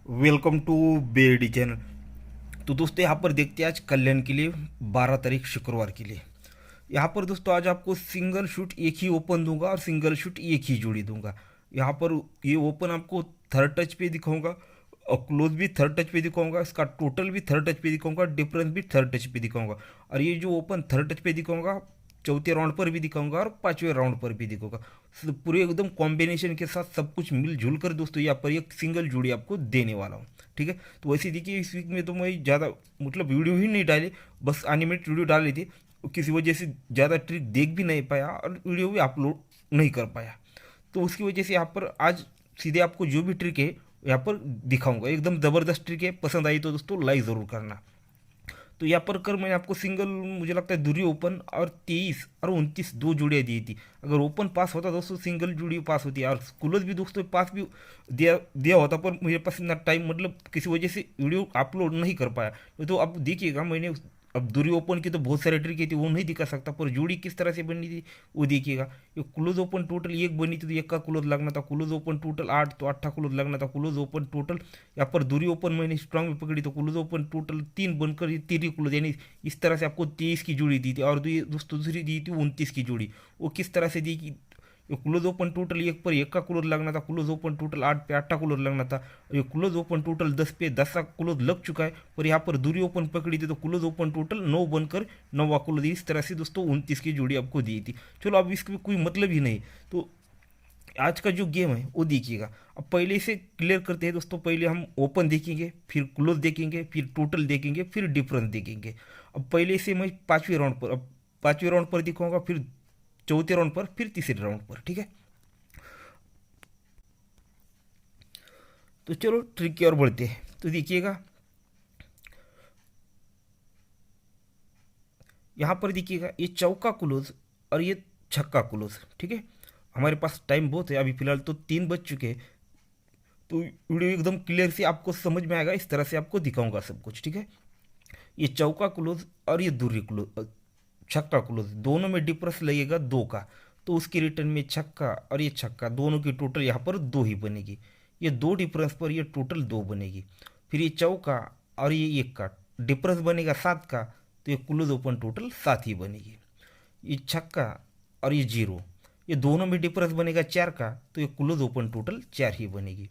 Welcome to Bedi channel. तो दोस्तों यहाँ पर देखते हैं आज कल्याण के लिए 12 तारीख शुक्रवार के लिए। यहाँ पर दोस्तों आज आपको सिंगल शूट एक ही ओपन दूंगा और सिंगल शूट एक ही जोड़ी दूंगा। यहाँ पर ये ओपन आपको थर्ड टच पे दिखाऊंगा और क्लोज भी थर्ड टच पे दिखाऊंगा, इसका टोटल भी थर्ड टच पे दिखाऊंगा, डिफरेंस भी थर्ड टच पे दिखाऊंगा। और ये जो ओपन थर्ड टच पे दिखाऊंगा चौथे राउंड पर भी दिखाऊंगा और पांचवें राउंड पर भी दिखाऊंगा। पूरे एकदम कॉम्बिनेशन के साथ सब कुछ मिलजुल कर दोस्तों यहाँ पर एक सिंगल जोड़ी आपको देने वाला हूँ। ठीक है, तो वैसे देखिए इस वीक में तो मैं ज़्यादा मतलब वीडियो ही नहीं डाली, बस एनिमेट वीडियो डाली थी। किसी वजह से ज़्यादा ट्रिक देख भी नहीं पाया और वीडियो भी अपलोड नहीं कर पाया। तो उसकी वजह से यहाँ पर आज सीधे आपको जो भी ट्रिक है यहाँ पर दिखाऊंगा। एकदम ज़बरदस्त ट्रिक है, पसंद आई तो दोस्तों लाइक ज़रूर करना। तो यहाँ पर कर मैंने आपको सिंगल मुझे लगता है दूरी ओपन और 23 और 29 दो जोड़ियाँ दी थी। अगर ओपन पास होता दोस्तों सिंगल जोड़ी पास होती है और क्लोज भी दोस्तों पास भी दिया दिया होता, पर मेरे पास इतना टाइम मतलब किसी वजह से वीडियो अपलोड नहीं कर पाया। तो अब देखिएगा मैंने अब दूरी ओपन की तो बहुत सारे ट्रिक थी वो नहीं दिखा सकता, पर जोड़ी किस तरह से बनी थी वो देखिएगा। ये क्लोज ओपन टोटल एक बनी थी तो एक का क्लोज लगना था, क्लोज ओपन टोटल 8 तो 8 का क्लोज लगना था, क्लोज ओपन टोटल यहाँ पर दूरी ओपन मैंने स्ट्रांग में पकड़ी तो क्लोज ओपन टोटल 3 बनकर ये 3 क्लोज, यानी इस तरह से आपको 23 की जोड़ी दी थी। और दोस्तों दूसरी दी थी 29 की जोड़ी। वो किस तरह से दी कि ये क्लोज ओपन टोटल एक पर एक का क्लोज लगना था, क्लोज ओपन टोटल 8 पे 8 का क्लोज लगना था। और ये क्लोज ओपन टोटल 10 पे 10 का क्लोज लग चुका है, पर यहाँ पर दूरी ओपन पकड़ी थी तो क्लोज ओपन टोटल 9 बनकर 9वां क्लोज इस तरह से दोस्तों 29 की जोड़ी आपको दी थी। चलो अब इसका कोई मतलब ही नहीं। तो आज का जो गेम है वो देखिएगा। अब पहले इसे क्लियर करते हैं दोस्तों। पहले हम ओपन देखेंगे, फिर क्लोज देखेंगे, फिर टोटल देखेंगे, फिर डिफरेंस देखेंगे। अब पहले इसे मैं पांचवें राउंड पर, अब पांचवें राउंड पर दिखाऊंगा, फिर चौथे राउंड पर, फिर तीसरे राउंड पर। ठीक है, तो चलो ट्रिक की ओर बढ़ते हैं। तो देखिएगा यहाँ पर देखिएगा ये चौका क्लोज और ये छक्का क्लोज। ठीक है, हमारे पास टाइम बहुत है, अभी फिलहाल तो 3 बज चुके हैं। तो वीडियो एकदम क्लियर से आपको समझ में आएगा, इस तरह से आपको दिखाऊंगा सब कुछ। ठीक है, ये चौका क्लोज और ये दूरी क्लोज छक्का क्लोज दोनों में डिफरेंस लगेगा 2 का, तो उसके रिटर्न में छक्का और ये छक्का दोनों की टोटल यहाँ पर 2 ही बनेगी। ये 2 डिफरेंस पर ये टोटल 2 बनेगी। फिर ये चौका और ये 1 का डिफरेंस बनेगा 7 का, तो ये क्लोज ओपन टोटल 7 ही बनेगी। ये छक्का और ये 0 ये दोनों में डिफरेंस बनेगा 4 का, तो ये क्लोज ओपन टोटल 4 ही बनेगी।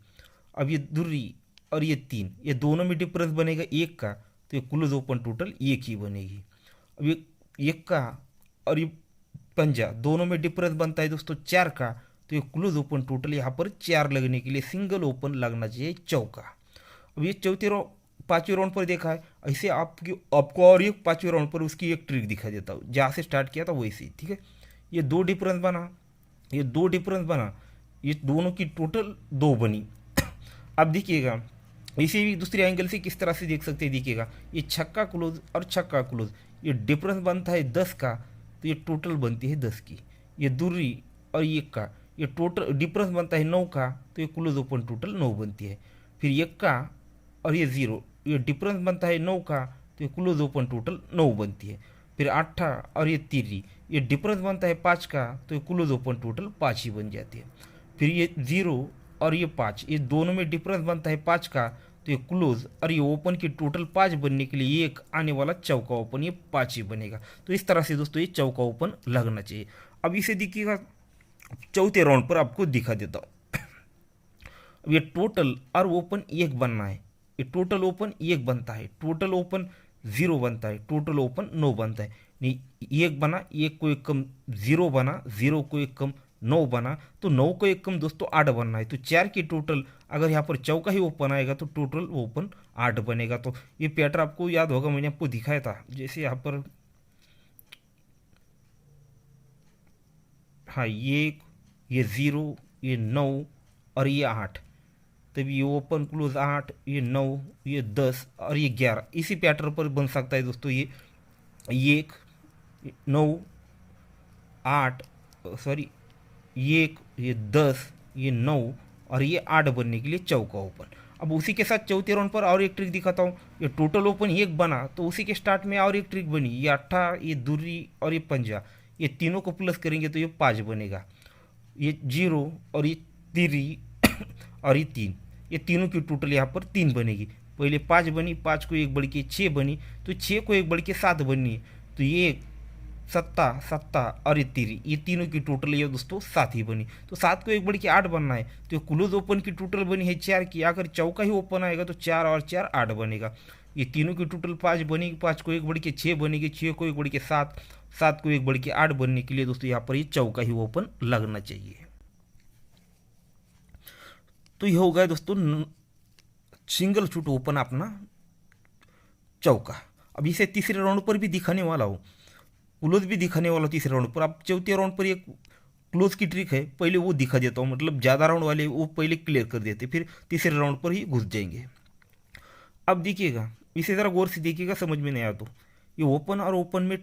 अब ये दूरी और ये 3 ये दोनों में डिफरेंस बनेगा 1 का, तो ये क्लोज ओपन टोटल 1 ही बनेगी। अब ये 1 का और ये पंजा दोनों में डिफरेंस बनता है दोस्तों 4 का, तो ये क्लोज ओपन टोटल यहाँ पर 4 लगने के लिए सिंगल ओपन लगना चाहिए चौका। अब ये चौथे राउंड पांचवें राउंड पर देखा है, ऐसे आपको और एक पांचवें राउंड पर उसकी एक ट्रिक दिखा देता हूँ जहाँ से स्टार्ट किया था वैसे ही। ठीक है, ये 2 डिफरेंस बना, ये 2 डिफरेंस बना, ये दोनों की टोटल 2 बनी। अब देखिएगा इसे भी दूसरे एंगल से किस तरह से देख सकते हैं। देखिएगा ये छक्का क्लोज और छक्का क्लोज ये डिफरेंस बनता है 10 का, तो ये टोटल बनती है 10 की। ये दूरी और ये का ये टोटल डिफरेंस बनता है 9 का, तो ये क्लोज ओपन टोटल 9 बनती है। फिर ये का और ये 0 ये डिफरेंस बनता है 9 का, तो ये क्लोज ओपन टोटल 9 बनती है। फिर 8 और ये 3 ये डिफरेंस बनता है 5 का, तो ये क्लोज ओपन टोटल 5 ही बन जाती है। फिर ये 0 और ये 5 ये दोनों में डिफरेंस बनता है 5 का, तो ये क्लोज और ये ओपन की टोटल 5 बनने के लिए एक आने वाला चौका ओपन ये 5 ही बनेगा। तो इस तरह से दोस्तों ये चौका ओपन लगना चाहिए। अब इसे देखिएगा चौथे राउंड पर आपको दिखा देता हूँ। अब ये टोटल और ओपन एक बनना है, ये टोटल ओपन एक बनता है, टोटल ओपन 0 बनता है, टोटल ओपन 9 बनता है। नहीं एक बना, एक को एक कम 0 बना, 0 को एक कम 9 बना, तो 9 को एक कम दोस्तों 8 बनना है। तो 4 की टोटल अगर यहाँ पर चौका ही ओपन आएगा तो टोटल ओपन 8 बनेगा। तो ये पैटर्न आपको याद होगा, मैंने आपको दिखाया था। जैसे यहाँ पर हाँ ये 0 ये 9 और ये 8, तब ये ओपन क्लोज 8 ये 9 ये 10 और ये 11 इसी पैटर्न पर बन सकता है दोस्तों। ये 1 9 8 सॉरी ये 10 ये 9 और ये 8 बनने के लिए चौका ओपन। अब उसी के साथ चौथे राउंड पर और एक ट्रिक दिखाता हूँ। ये टोटल ओपन एक बना, तो उसी के स्टार्ट में और एक ट्रिक बनी, ये 8 ये दूरी और ये पंजा ये तीनों को प्लस करेंगे तो ये 5 बनेगा। ये 0 और ये 3 और ये 3 ये तीनों की टोटल यहाँ पर 3 बनेगी। पहले 5 बनी, 5 को एक बढ़ के 6 बनी, तो 6 को एक बढ़ के 7 बननी है। तो ये सत्ता सत्ता और ये तीरी, ये तीनों की टोटल ये दोस्तों 7 ही बनी। तो 7 को एक बढ़ के 8 बनना है, तो क्लोज ओपन की टोटल बनी है 4 की। अगर चौका ही ओपन आएगा तो 4 और 4 8 बनेगा। ये तीनों की टोटल 5 बनेगी, 5 को एक बढ़ के 6 बनेगी, 6 को एक बढ़ के 7, 7 को एक बढ़ के 8 बनने के लिए दोस्तों यहाँ पर ये चौका ही ओपन लगना चाहिए। तो ये हो गया दोस्तों सिंगल शूट ओपन अपना चौका। अब इसे तीसरे राउंड पर भी दिखाने वाला हूँ, क्लोज भी दिखाने वाला हूँ तीसरे राउंड पर। अब चौथे राउंड पर एक क्लोज की ट्रिक है, पहले वो दिखा देता हूँ, मतलब ज़्यादा राउंड वाले वो पहले क्लियर कर देते, फिर तीसरे राउंड पर ही घुस जाएंगे। अब देखिएगा, इसे ज़रा गौर से देखिएगा, समझ में नहीं आया तो ये ओपन और ओपन में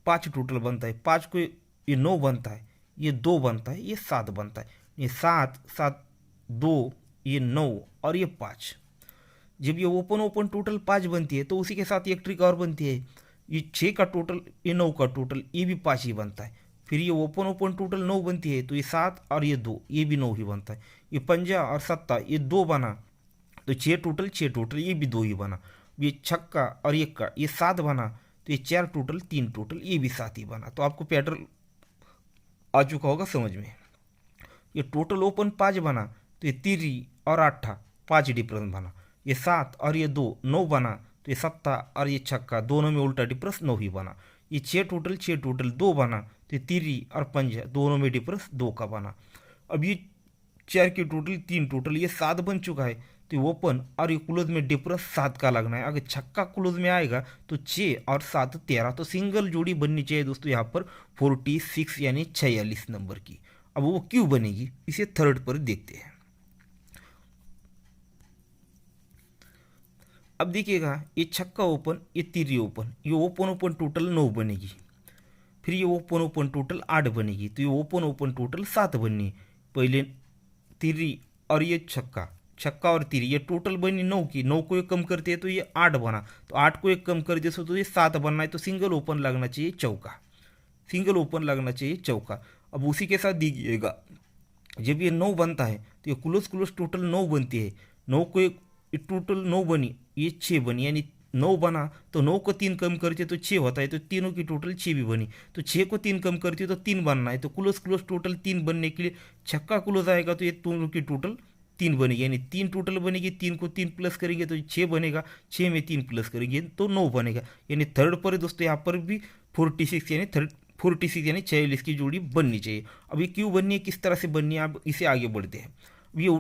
5 टोटल बनता है। 5 को ये 9 बनता है, ये 2 बनता है, ये 7 बनता है। ये 7 7 2, ये 9 और ये 5। जब ये ओपन ओपन टोटल 5 बनती है तो उसी के साथ एक ट्रिक और बनती है। ये 6 का टोटल, ये 9 का टोटल, ये भी 5 ही बनता है। फिर ये ओपन ओपन टोटल 9 बनती है, तो ये 7 और ये 2, ये भी 9 ही बनता है। ये पंजा और सत्ता, ये 2 बना, तो 6 टोटल, ये भी 2 ही बना। ये छक्का और एक का, ये 7 बना, तो ये 4 टोटल, 3 टोटल, ये भी 7 ही बना। तो आपको पैटर्न आ चुका होगा समझ में। ये टोटल ओपन 5 बना, तो ये तिरी और आठा 5 डिफरेंस बना। ये 7 और ये 2 9 बना, तो ये सत्ता और ये छक्का दोनों में उल्टा डिफरेंस 9 ही बना। ये 6 टोटल 2 बना, तो ये तिरी और पंजा दोनों में डिफरेंस 2 का बना। अब ये 4 की टोटल, 3 टोटल, ये 7 बन चुका है। तो ओपन और ये क्लोज में डिफरेंस 7 का लगना है। अगर छक्का क्लोज में आएगा तो 6 और 7 13, तो सिंगल जोड़ी बननी चाहिए दोस्तों यहाँ पर 46 यानी 46 नंबर की। अब वो क्यों बनेगी इसे थर्ड पर देखते हैं। अब देखिएगा, ये छक्का ओपन, ये तिरी ओपन, ये ओपन ओपन टोटल 9 बनेगी। फिर ये ओपन ओपन टोटल 8 बनेगी, तो ये ओपन ओपन टोटल 7 बननी है। पहले तिरी और ये छक्का, छक्का और तिरी, ये टोटल बनी 9 की। 9 को एक कम करते हैं तो ये 8 बना, तो 8 को एक कम कर दे तो ये 7 बनना है। तो सिंगल ओपन लगना चाहिए चौका, सिंगल ओपन लगना चाहिए चौका। अब उसी के साथ दीजिएगा, जब ये 9 बनता है तो ये क्लोज क्लोज टोटल 9 बनती है। 9 को एक टोटल 9 बनी, ये 6 बनी, यानी 9 बना तो 9 को 3 कम करते तो 6 होता है, तो तीनों की टोटल 6 भी बनी। तो 6 को 3 कम करते तो 3 बनना है, तो क्लोज क्लोज टोटल 3 बनने के लिए छक्का क्लोज आएगा, तो ये दोनों की टोटल 3 बनेगी, यानी 3 टोटल बनेगी। 3 को 3 प्लस करेंगे तो 6 बनेगा, 6 में 3 प्लस करेंगे तो 9 बनेगा। यानी थर्ड पर दोस्तों यहाँ पर भी 46 यानी 46 यानी 46 की जोड़ी बननी चाहिए। अब ये क्यों बननी है, किस तरह से बननी है, अब इसे आगे बढ़ते हैं। अब ये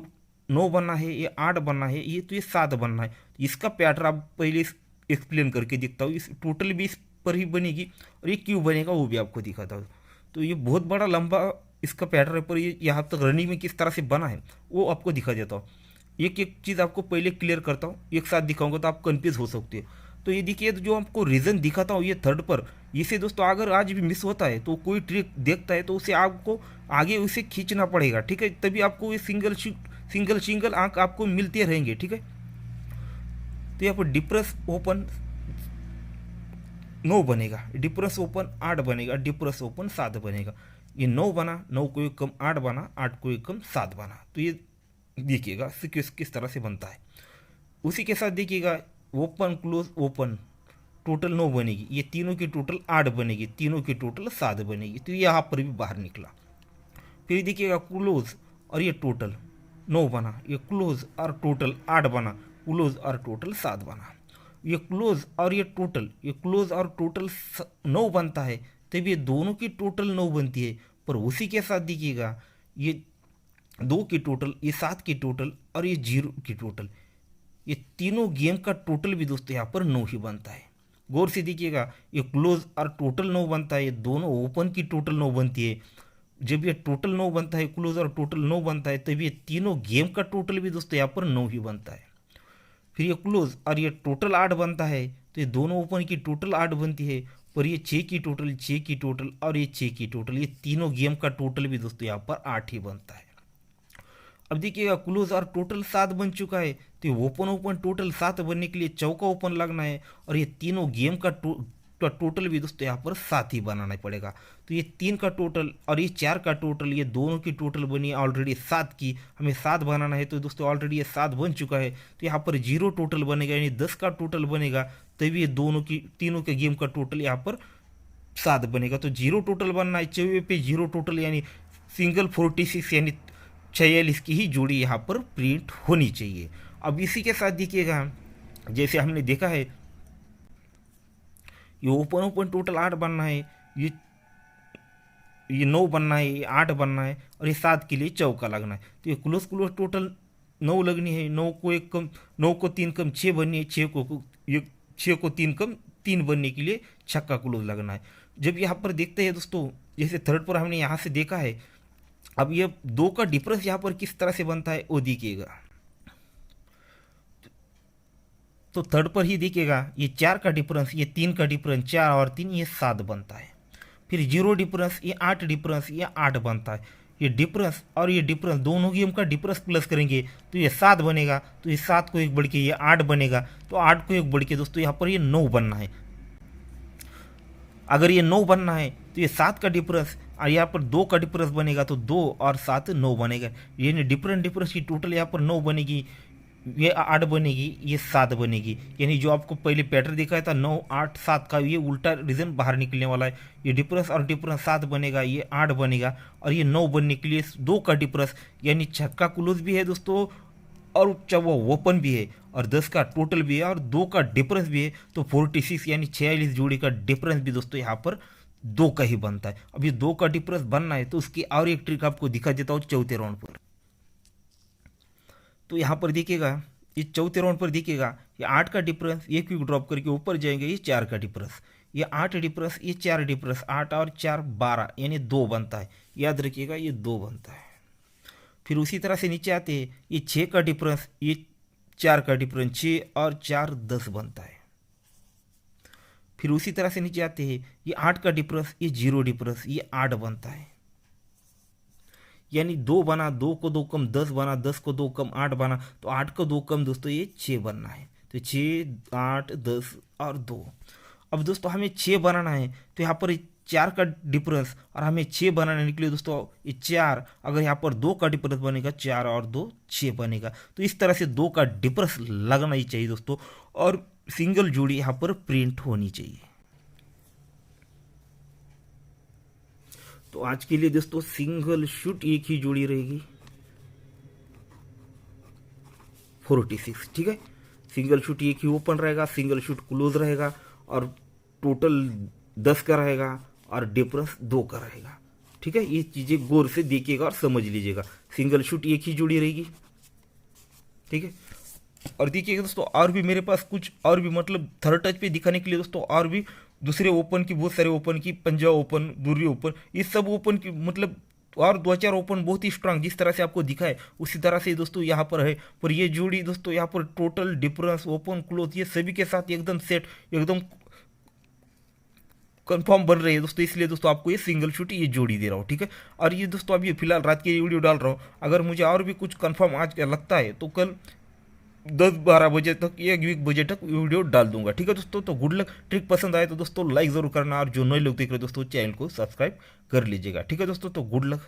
9 बनना है, ये 8 बनना है, ये तो ये 7 बनना है। इसका पैटर्न आप पहले एक्सप्लेन करके दिखता हूँ। इस टोटल भी इस पर ही बनेगी और ये क्यों बनेगा वो भी आपको दिखाता हूँ। तो ये बहुत बड़ा लंबा इसका पैटर्न है, पर ये यहाँ तक रनिंग में किस तरह से बना है वो आपको दिखा देता हूँ। एक एक चीज़ आपको पहले क्लियर करता हूँ, एक साथ दिखाऊंगा तो आप कन्फ्यूज हो सकते हो। तो ये देखिए, जो आपको रीज़न दिखाता हूँ ये थर्ड पर, इसे दोस्तों अगर आज भी मिस होता है तो कोई ट्रिक देखता है तो उसे आपको आगे उसे खींचना पड़ेगा, ठीक है, तभी आपको ये सिंगल सिंगल आंक आपको मिलते रहेंगे, ठीक है। तो यहाँ पर डिफरेंस ओपन 9 बनेगा, डिफरेंस ओपन 8 बनेगा, डिफरेंस ओपन 7 बनेगा। ये 9 बना, 9 को एक कम 8 बना, 8 को एक कम 7 बना। तो ये देखिएगा किस तरह से बनता है। उसी के साथ देखिएगा, ओपन क्लोज ओपन टोटल 9 बनेगी, ये तीनों की टोटल 8 बनेगी, तीनों की टोटल 7 बनेगी। तो यहाँ पर भी बाहर निकला। फिर देखिएगा क्लोज और ये टोटल 9 बना, ये क्लोज और टोटल 8 बना, क्लोज और टोटल 7 बना। ये क्लोज और ये टोटल, ये क्लोज और टोटल 9 बनता है, तब ये दोनों की टोटल 9 बनती है। पर उसी के साथ देखिएगा, ये 2 की टोटल, ये 7 की टोटल और ये 0 की टोटल, ये तीनों गेम का टोटल भी दोस्तों यहाँ पर 9 ही बनता है। गौर से देखिएगा, ये क्लोज और टोटल 9 बनता है, ये दोनों ओपन की टोटल 9 बनती है। जब ये टोटल 9 बनता है, क्लोज और टोटल 9 बनता है, तब ये तीनों गेम का टोटल भी दोस्तों यहाँ पर 9 ही बनता है। फिर ये क्लोज और ये टोटल 8 बनता है, तो ये दोनों ओपन की टोटल 8 बनती है। पर ये 6 की टोटल, 6 की टोटल और ये 6 की टोटल, ये तीनों गेम का टोटल भी दोस्तों यहाँ पर 8 ही बनता है। अब देखिएगा, क्लोज और टोटल 7 बन चुका है, तो ये ओपन ओपन टोटल 7 बनने के लिए चौका ओपन लगना है। और ये तीनों गेम का तो टोटल भी दोस्तों यहाँ पर 7 ही बनाना पड़ेगा। तो ये 3 का टोटल और ये 4 का टोटल, ये दोनों की टोटल बनी है ऑलरेडी 7 की। हमें 7 बनाना है तो दोस्तों ऑलरेडी ये 7 बन चुका है। तो यहाँ पर 0 टोटल बनेगा, यानी 10 का टोटल बनेगा, तभी ये दोनों की तीनों के गेम का टोटल यहाँ पर 7 बनेगा। तो 0 टोटल बनना है, 24 पे 0 टोटल, यानी सिंगल 46 यानी 46 की ही जोड़ी यहाँ पर प्रिंट होनी चाहिए। अब इसी के साथ देखिएगा, जैसे हमने देखा है ये ओपन ओपन टोटल 8 बनना है, ये 9 बनना है, ये 8 बनना है, और ये 7 के लिए चौका लगना है। तो ये क्लोज क्लोज टोटल 9 लगनी है, 9 को 1 कम 9 को 3 कम 6 बननी है, 6 को 3 कम 3 बनने के लिए छक्का क्लोज लगना है। जब यहाँ पर देखते हैं दोस्तों, जैसे थर्ड पर हमने यहाँ से देखा है, अब ये 2 का डिफरेंस यहाँ पर किस तरह से बनता है वो देखिएगा। तो थर्ड पर ही देखिएगा, ये 4 का डिफरेंस, ये 3 का डिफरेंस, 4 और 3 ये 7 बनता है। फिर 0 डिफरेंस, ये 8 डिफरेंस, ये 8 बनता है। ये डिफरेंस और ये डिफरेंस दोनों गेम का डिफरेंस प्लस करेंगे तो ये 7 बनेगा। तो ये 7 को 1 बढ़ के ये 8 बनेगा। तो 8 को 1 बढ़ के दोस्तों यहाँ पर ये 9 बनना है। अगर ये 9 बनना है तो ये 7 का डिफरेंस और यहाँ पर 2 का डिफरेंस बनेगा, तो 2 और 7 9 बनेगा। यानी डिफरेंट डिफरेंस की टोटल यहाँ पर 9 बनेगी, ये 8 बनेगी, ये 7 बनेगी। यानी जो आपको पहले पैटर्न दिखाया था 9 8 7 का, ये उल्टा रीजन बाहर निकलने वाला है। ये डिफरेंस और डिफरेंस 7 बनेगा, ये 8 बनेगा, और ये 9 बनने के लिए 2 का डिफरेंस, यानी छक्का क्लोज भी है दोस्तों, और वो ओपन भी है, और 10 का टोटल भी है, और 2 का डिफरेंस भी है। तो 46 यानी 46 जोड़ी का डिफरेंस भी दोस्तों यहाँ पर 2 का ही बनता है। अब ये 2 का डिफरेंस बनना है तो उसकी और एक ट्रिक आपको दिखा देता हूँ चौथे राउंड पर। तो यहाँ पर देखिएगा, ये चौथे राउंड पर देखिएगा, ये 8 का डिफरेंस, ये क्विक ड्रॉप करके ऊपर जाएंगे, ये 4 का डिफरेंस, ये 8 डिफरेंस, ये 4 डिफरेंस, 8 और 4 12 यानी 2 बनता है। याद रखिएगा ये 2 बनता है। फिर उसी तरह से नीचे आते हैं, ये 6 का डिफरेंस, ये 4 का डिफरेंस, 6 और 4 10 बनता है। फिर उसी तरह से नीचे आते हैं, ये 8 का डिफरेंस, ये 0 डिफरेंस, ये 8 बनता है। यानी 2 बना, 2 को 2 कम 10 बना, 10 को 2 कम 8 बना, तो 8 को 2 कम दोस्तों ये 6 बनना है। तो 6 8 10 और 2। अब दोस्तों हमें 6 बनाना है, तो यहाँ पर 4 का डिफरेंस और हमें 6 बनाने के लिए दोस्तों ये 4, अगर यहाँ पर 2 का डिफरेंस बनेगा, 4 और 2 6 बनेगा। तो इस तरह से 2 का डिफरेंस लगना ही चाहिए दोस्तों, और सिंगल जोड़ी यहाँ पर प्रिंट होनी चाहिए। तो आज के लिए दोस्तों सिंगल शूट एक ही जोड़ी रहेगी 46, ठीक है। सिंगल शूट एक ही ओपन रहेगा, सिंगल शूट क्लोज रहेगा, और टोटल 10 का रहेगा, और डिफरेंस 2 का रहेगा, ठीक है। ये चीज़ें गौर से देखिएगा और समझ लीजिएगा। सिंगल शूट एक ही जोड़ी रहेगी, ठीक है। और देखिएगा दोस्तों, और भी मेरे पास कुछ और भी मतलब थर्ड टच पे दिखाने के लिए दोस्तों और भी दूसरे ओपन की, बहुत सारे ओपन की, पंजाब ओपन, दुर्री ओपन, ये सब ओपन की मतलब और 2-4 ओपन बहुत ही स्ट्रांग जिस तरह से आपको दिखा है उसी तरह से दोस्तों यहाँ पर है। पर ये जोड़ी दोस्तों यहाँ पर टोटल डिफरेंस ओपन क्लोज ये सभी के साथ एकदम सेट, एकदम कंफर्म बन रही है दोस्तों। इसलिए दोस्तों आपको ये सिंगल शूट ये जोड़ी दे रहा हूँ, ठीक है। और ये दोस्तों अभी फिलहाल रात की वीडियो डाल रहा हूँ, अगर मुझे और भी कुछ कंफर्म आज लगता है तो कल 10-12 बजे तक या 1 बजे तक वीडियो डाल दूंगा, ठीक है दोस्तों। तो गुड लक। ट्रिक पसंद आए तो दोस्तों लाइक ज़रूर करना, और जो नए लोग देख रहे हैं दोस्तों चैनल को सब्सक्राइब कर लीजिएगा, ठीक है दोस्तों। तो गुड लक।